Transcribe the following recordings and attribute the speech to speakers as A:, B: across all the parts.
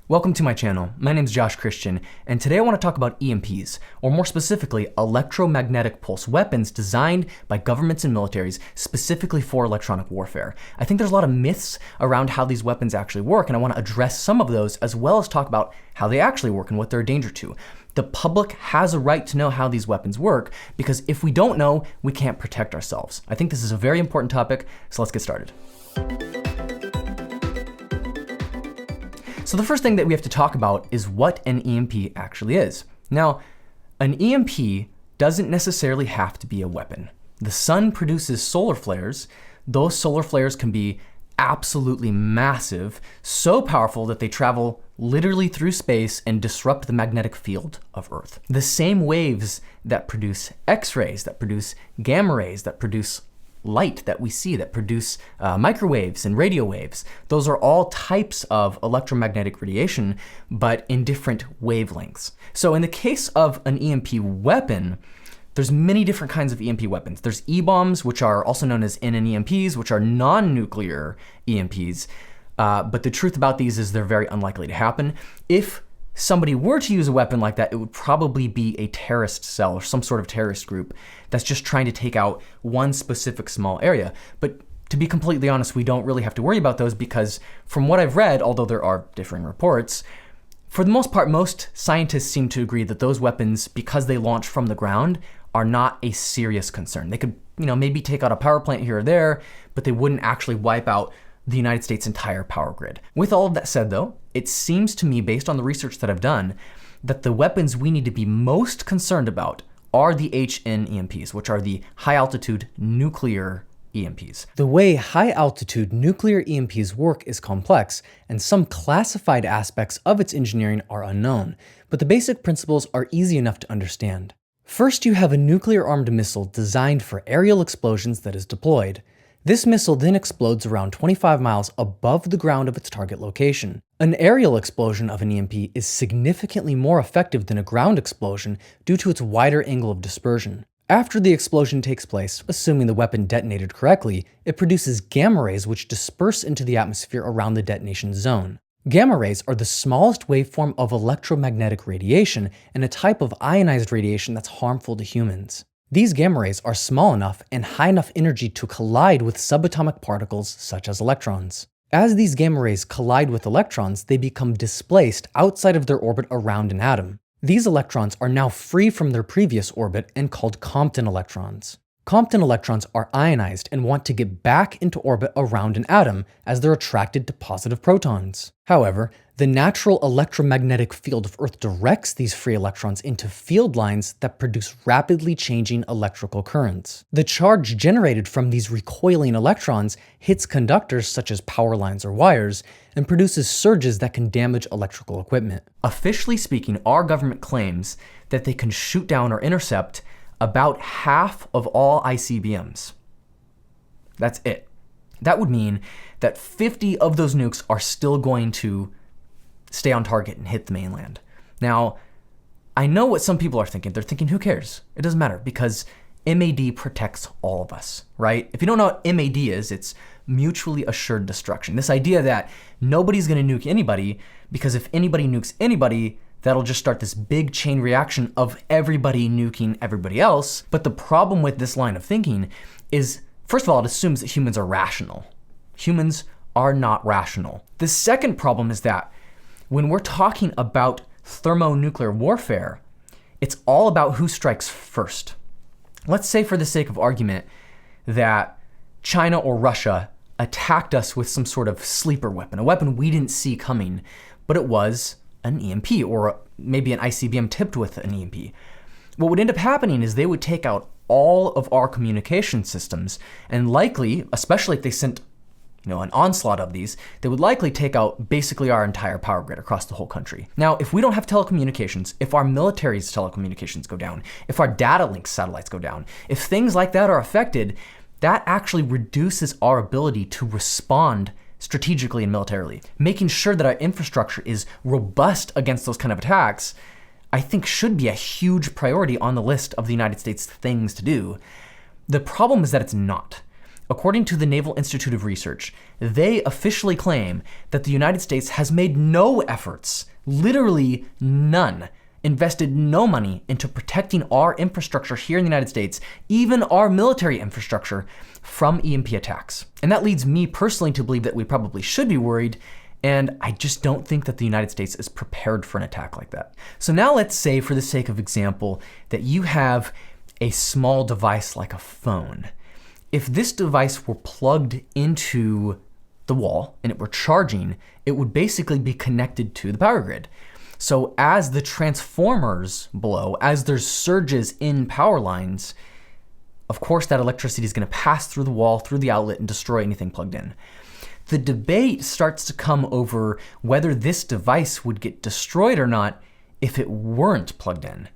A: Welcome to my channel. My name is Josh Christian, and today I want to talk about EMPs, or more specifically, electromagnetic pulse weapons designed by governments and militaries specifically for electronic warfare. I think there's a lot of myths around how these weapons actually work, and I want to address some of those as well as talk about how they actually work and what they're a danger to. The public has a right to know how these weapons work, because if we don't know, we can't protect ourselves. I think this is a very important topic, so let's get started. So the first thing that we have to talk about is what an EMP actually is. Now, an EMP doesn't necessarily have to be a weapon. The sun produces solar flares. Those solar flares can be absolutely massive, so powerful that they travel literally through space and disrupt the magnetic field of Earth. The same waves that produce X-rays, that produce gamma rays, that produce light that we see, that produce microwaves and radio waves. Those are all types of electromagnetic radiation, but in different wavelengths. So in the case of an EMP weapon, there's many different kinds of EMP weapons. There's E-bombs, which are also known as EMPs, which are non-nuclear EMPs. But the truth about these is they're very unlikely to happen. If somebody were to use a weapon like that, it would probably be a terrorist cell or some sort of terrorist group that's just trying to take out one specific small area. But to be completely honest, we don't really have to worry about those because from what I've read, although there are differing reports, for the most part, most scientists seem to agree that those weapons, because they launch from the ground, are not a serious concern. They could, maybe take out a power plant here or there, but they wouldn't actually wipe out the United States' entire power grid. With all of that said though, it seems to me, based on the research that I've done, that the weapons we need to be most concerned about are the HN EMPs, which are the high altitude nuclear EMPs. The way high altitude nuclear EMPs work is complex, and some classified aspects of its engineering are unknown, but the basic principles are easy enough to understand. First, you have a nuclear armed missile designed for aerial explosions that is deployed. This missile then explodes around 25 miles above the ground of its target location. An aerial explosion of an EMP is significantly more effective than a ground explosion due to its wider angle of dispersion. After the explosion takes place, assuming the weapon detonated correctly, it produces gamma rays which disperse into the atmosphere around the detonation zone. Gamma rays are the smallest waveform of electromagnetic radiation and a type of ionized radiation that's harmful to humans. These gamma rays are small enough and high enough energy to collide with subatomic particles such as electrons. As these gamma rays collide with electrons, they become displaced outside of their orbit around an atom. These electrons are now free from their previous orbit and called Compton electrons. Compton electrons are ionized and want to get back into orbit around an atom as they're attracted to positive protons. However, the natural electromagnetic field of Earth directs these free electrons into field lines that produce rapidly changing electrical currents. The charge generated from these recoiling electrons hits conductors such as power lines or wires and produces surges that can damage electrical equipment. Officially speaking, our government claims that they can shoot down or intercept about half of all ICBMs. That's it. That would mean that 50 of those nukes are still going to stay on target and hit the mainland. Now, I know what some people are thinking. They're thinking, who cares? It doesn't matter because MAD protects all of us, right? If you don't know what MAD is, it's mutually assured destruction. This idea that nobody's going to nuke anybody because if anybody nukes anybody, that'll just start this big chain reaction of everybody nuking everybody else. But the problem with this line of thinking is, first of all, it assumes that humans are rational. Humans are not rational. The second problem is that when we're talking about thermonuclear warfare, it's all about who strikes first. Let's say, for the sake of argument, that China or Russia attacked us with some sort of sleeper weapon, a weapon we didn't see coming, but it was an EMP or maybe an ICBM tipped with an EMP. What would end up happening is they would take out all of our communication systems and likely, especially if they sent an onslaught of these, they would likely take out basically our entire power grid across the whole country. Now, if we don't have telecommunications, if our military's telecommunications go down, if our data link satellites go down, if things like that are affected, that actually reduces our ability to respond strategically and militarily. Making sure that our infrastructure is robust against those kind of attacks, I think should be a huge priority on the list of the United States things to do. The problem is that it's not. According to the Naval Institute of Research, they officially claim that the United States has made no efforts, literally none, invested no money into protecting our infrastructure here in the United States, even our military infrastructure, from EMP attacks. And that leads me personally to believe that we probably should be worried, and I just don't think that the United States is prepared for an attack like that. So now let's say, for the sake of example, that you have a small device like a phone. If this device were plugged into the wall and it were charging, it would basically be connected to the power grid. So as the transformers blow, as there's surges in power lines, of course that electricity is going to pass through the wall, through the outlet, and destroy anything plugged in. The debate starts to come over whether this device would get destroyed or not if it weren't plugged in.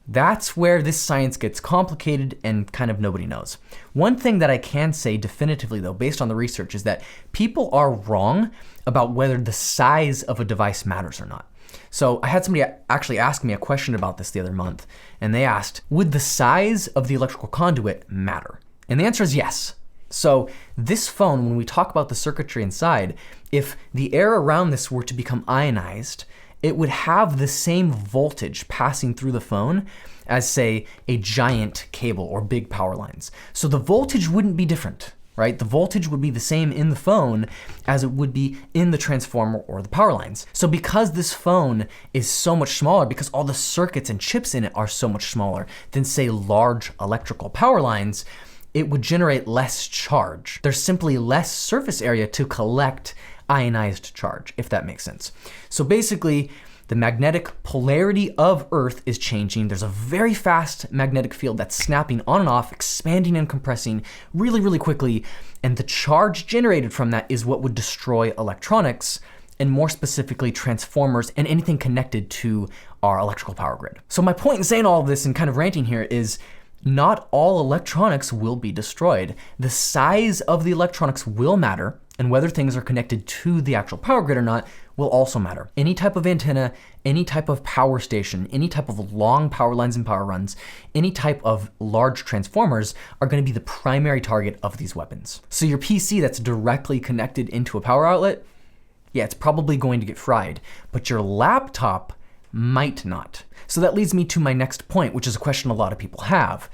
A: That's where this science gets complicated and kind of nobody knows. One thing that I can say definitively though, based on the research, is that people are wrong about whether the size of a device matters or not. So I had somebody actually ask me a question about this the other month, and they asked, would the size of the electrical conduit matter? And the answer is yes. So this phone, when we talk about the circuitry inside, if the air around this were to become ionized, it would have the same voltage passing through the phone as, say, a giant cable or big power lines. So the voltage wouldn't be different, right? The voltage would be the same in the phone as it would be in the transformer or the power lines. So because this phone is so much smaller, because all the circuits and chips in it are so much smaller than, say, large electrical power lines, it would generate less charge. There's simply less surface area to collect ionized charge, if that makes sense. So basically, the magnetic polarity of Earth is changing. There's a very fast magnetic field that's snapping on and off, expanding and compressing really, really quickly. And the charge generated from that is what would destroy electronics, and more specifically transformers and anything connected to our electrical power grid. So my point in saying all of this and kind of ranting here is not all electronics will be destroyed. The size of the electronics will matter, and whether things are connected to the actual power grid or not will also matter. Any type of antenna, any type of power station, any type of long power lines and power runs, any type of large transformers are going to be the primary target of these weapons. So your PC that's directly connected into a power outlet, yeah, it's probably going to get fried, but your laptop might not. So that leads me to my next point, which is a question a lot of people have.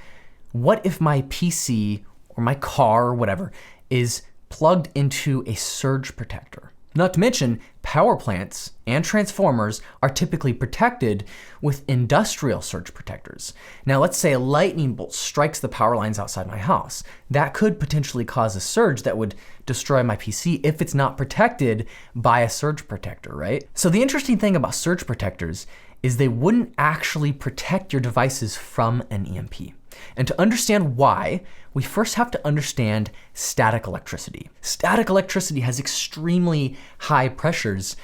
A: What if my PC or my car or whatever is plugged into a surge protector? Not to mention, power plants and transformers are typically protected with industrial surge protectors. Now, let's say a lightning bolt strikes the power lines outside my house. That could potentially cause a surge that would destroy my PC if it's not protected by a surge protector, right? So the interesting thing about surge protectors is they wouldn't actually protect your devices from an EMP. And to understand why, we first have to understand static electricity. Static electricity has extremely high pressures,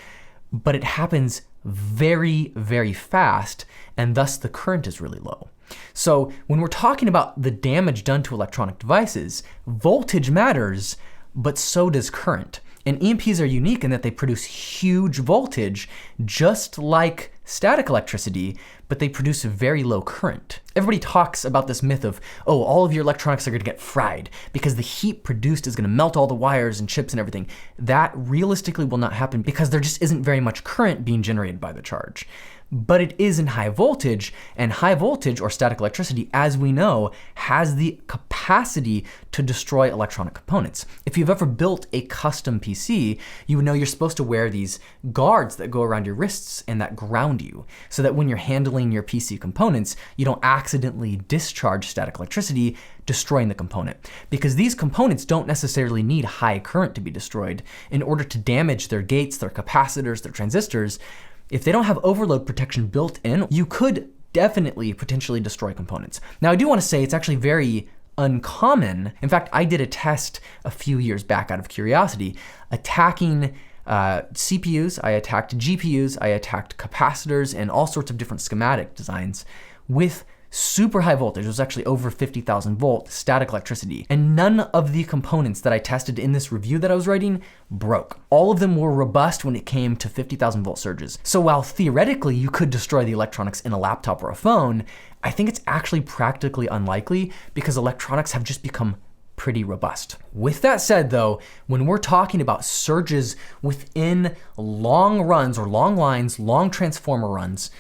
A: but it happens very, very fast, and thus the current is really low. So when we're talking about the damage done to electronic devices, voltage matters, but so does current. And EMPs are unique in that they produce huge voltage, just like static electricity, but they produce a very low current. Everybody talks about this myth of, oh, all of your electronics are going to get fried because the heat produced is going to melt all the wires and chips and everything. That realistically will not happen because there just isn't very much current being generated by the charge. But it is in high voltage, and high voltage or static electricity, as we know, has the capacity to destroy electronic components. If you've ever built a custom PC, you would know you're supposed to wear these guards that go around your wrists and that ground you, so that when you're handling your PC components, you don't accidentally discharge static electricity, destroying the component. Because these components don't necessarily need high current to be destroyed. In order to damage their gates, their capacitors, their transistors, if they don't have overload protection built in, you could definitely potentially destroy components. Now, I do want to say it's actually very uncommon. In fact, I did a test a few years back out of curiosity, attacking CPUs, I attacked GPUs, I attacked capacitors and all sorts of different schematic designs with super high voltage. It was actually over 50,000 volt static electricity. And none of the components that I tested in this review that I was writing broke. All of them were robust when it came to 50,000 volt surges. So while theoretically you could destroy the electronics in a laptop or a phone, I think it's actually practically unlikely because electronics have just become pretty robust. With that said though, when we're talking about surges within long runs or long lines, long transformer runs,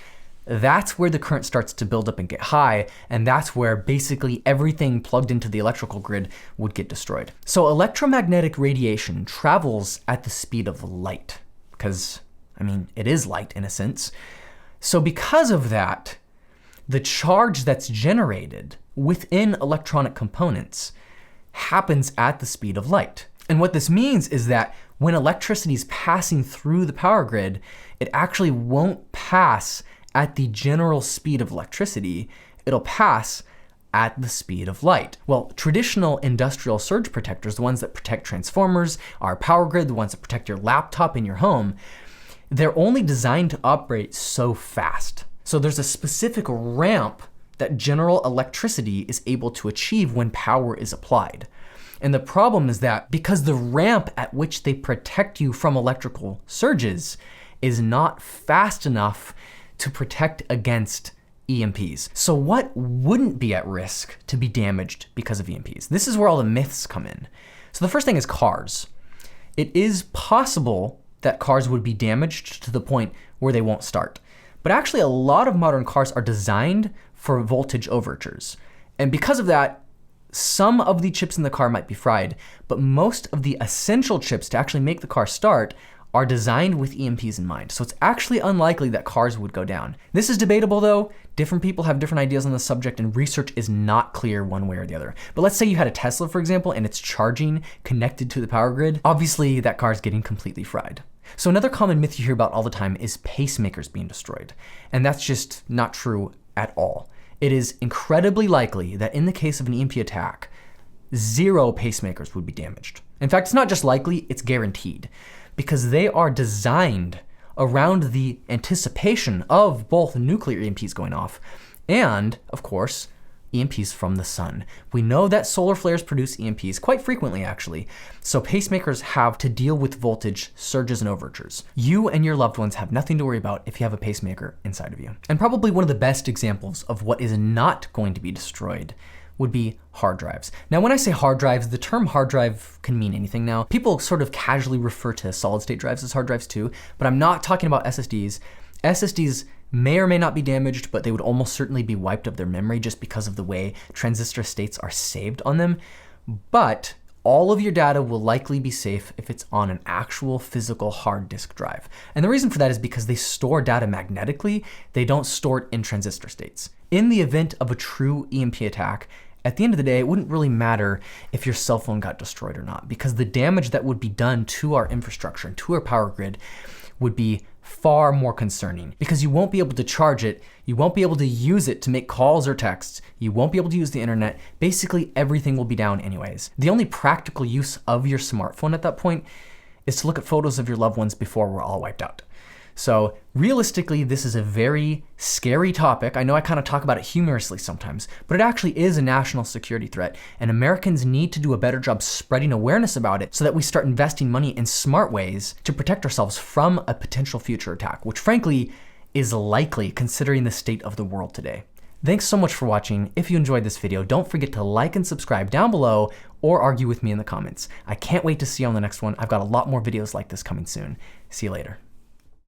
A: that's where the current starts to build up and get high, and that's where basically everything plugged into the electrical grid would get destroyed. So electromagnetic radiation travels at the speed of light, because, I mean, it is light in a sense. So because of that, the charge that's generated within electronic components happens at the speed of light. And what this means is that when electricity is passing through the power grid, it actually won't pass at the general speed of electricity, it'll pass at the speed of light. Well, traditional industrial surge protectors, the ones that protect transformers, our power grid, the ones that protect your laptop in your home, they're only designed to operate so fast. So there's a specific ramp that general electricity is able to achieve when power is applied. And the problem is that because the ramp at which they protect you from electrical surges is not fast enough to protect against EMPs. So what wouldn't be at risk to be damaged because of EMPs? This is where all the myths come in. So the first thing is cars. It is possible that cars would be damaged to the point where they won't start. But actually a lot of modern cars are designed for voltage overtures. And because of that, some of the chips in the car might be fried, but most of the essential chips to actually make the car start are designed with EMPs in mind. So it's actually unlikely that cars would go down. This is debatable though. Different people have different ideas on the subject and research is not clear one way or the other. But let's say you had a Tesla, for example, and it's charging connected to the power grid. Obviously that car is getting completely fried. So another common myth you hear about all the time is pacemakers being destroyed. And that's just not true at all. It is incredibly likely that in the case of an EMP attack, 0 pacemakers would be damaged. In fact, it's not just likely, it's guaranteed, because they are designed around the anticipation of both nuclear EMPs going off and, of course, EMPs from the sun. We know that solar flares produce EMPs quite frequently, actually, so pacemakers have to deal with voltage surges and overtures. You and your loved ones have nothing to worry about if you have a pacemaker inside of you. And probably one of the best examples of what is not going to be destroyed would be hard drives. Now, when I say hard drives, the term hard drive can mean anything now. People sort of casually refer to solid state drives as hard drives too, but I'm not talking about SSDs. SSDs may or may not be damaged, but they would almost certainly be wiped of their memory just because of the way transistor states are saved on them. But all of your data will likely be safe if it's on an actual physical hard disk drive. And the reason for that is because they store data magnetically, they don't store it in transistor states. In the event of a true EMP attack, at the end of the day, it wouldn't really matter if your cell phone got destroyed or not, because the damage that would be done to our infrastructure and to our power grid would be far more concerning, because you won't be able to charge it, you won't be able to use it to make calls or texts, you won't be able to use the internet, basically everything will be down anyways. The only practical use of your smartphone at that point is to look at photos of your loved ones before we're all wiped out. So realistically, this is a very scary topic. I know I kind of talk about it humorously sometimes, but it actually is a national security threat, and Americans need to do a better job spreading awareness about it so that we start investing money in smart ways to protect ourselves from a potential future attack, which frankly is likely considering the state of the world today. Thanks so much for watching. If you enjoyed this video, don't forget to like and subscribe down below or argue with me in the comments. I can't wait to see you on the next one. I've got a lot more videos like this coming soon. See you later.